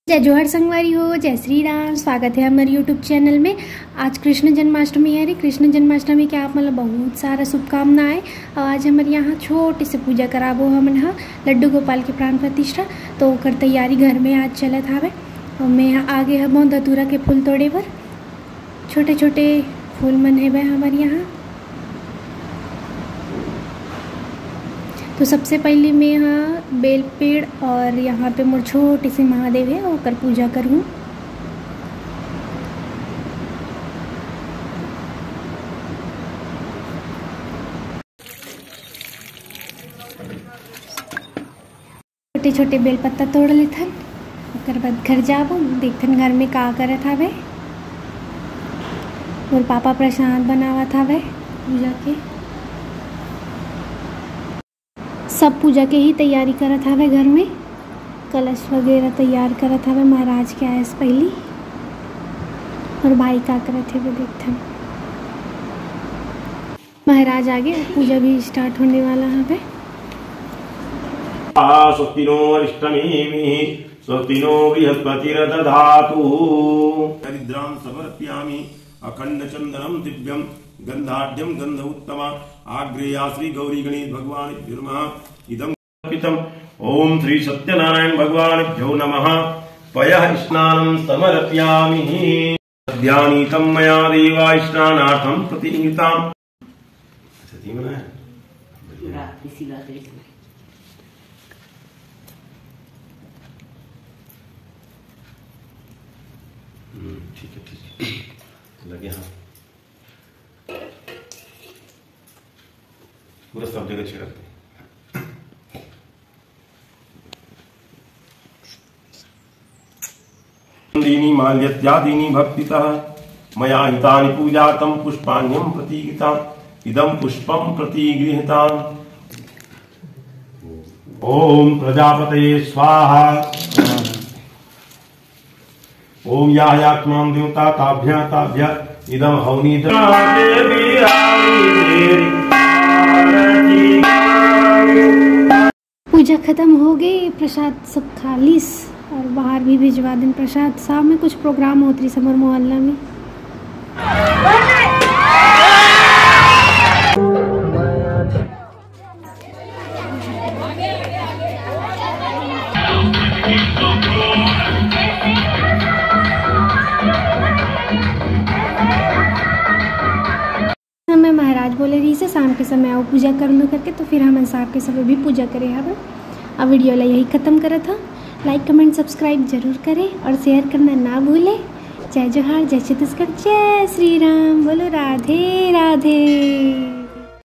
जय जोहर संगवारी हो, जय श्री राम। स्वागत है हमारे यूट्यूब चैनल में। आज कृष्ण जन्माष्टमी है। कृष्ण जन्माष्टमी के आप मतलब बहुत सारा शुभकामनाएं। आज हमारे यहाँ छोटी सी पूजा कराबो हमन हा लड्डू गोपाल के प्राण प्रतिष्ठा। तो ओकर तैयारी घर में आज चलत हावे और मैं आगे हबो धतूरा के फूल तोड़े बर। छोटे छोटे फूल मन है हमारे यहाँ। तो सबसे पहले मैं यहाँ बेल पेड़ और यहाँ पे मोर छोटे से महादेव है ओकर पूजा करूँ। छोटे छोटे बेल पत्ता तोड़ लेथन। ओकर बाद घर जाबो देखथन घर में का करत हावे। मोर पापा प्रसाद बनावत हावे पूजा के। सब पूजा के ही तैयारी करत हावे घर में। कलश वगैरह तैयार करत हावे महाराज के आए से पहली। और भाई का करत है वो देखथन। महाराज आगे पूजा भी स्टार्ट होने वाला है। स्वस्ति नो अरिष्टनेमिः स्वस्ति नो बृहस्पतिर्दधातु। दरिद्रां समर्पयामि अखण्डचन्दनं दिव्यं गन्धाढ्यं गन्ध उत्तम आग्रेया श्री गौरी गणेश भगवानेभ्यो इदं अर्पितम्। ओम श्री सत्यनारायण भगवानेभ्यो नमः। पयः स्नानं समर्पयामि। ध्यानितं मया देवा स्नानार्थं प्रतिहिताम्। सती मना है इसी बात है। ठीक है लगे। हाँ पूरा सब जगह छिड़कते हैं। दीनी माल्यत्यादीनी भक्तितः मया हितानि पूजातं पुष्पाण्यं प्रतीगिताम् इदं पुष्पं प्रतिगृहीताम्। ओम प्रजापतये स्वाहा। ओम यायात्मां देवता ताभ्य इदं हवनी। पूजा खत्म हो गई। प्रसाद सब खालीस और बाहर भी भिजवा दें प्रसाद। शाम में कुछ प्रोग्राम होती समर मोहल्ला में। महाराज बोले रही से शाम के समय आओ पूजा कर लो करके। तो फिर हम शाम के समय भी पूजा करें। अब वीडियो ला यही ख़त्म करा था। लाइक कमेंट सब्सक्राइब जरूर करें और शेयर करना ना भूलें। जय जोहार, जय छत्तीसगढ़, जय श्री राम। बोलो राधे राधे।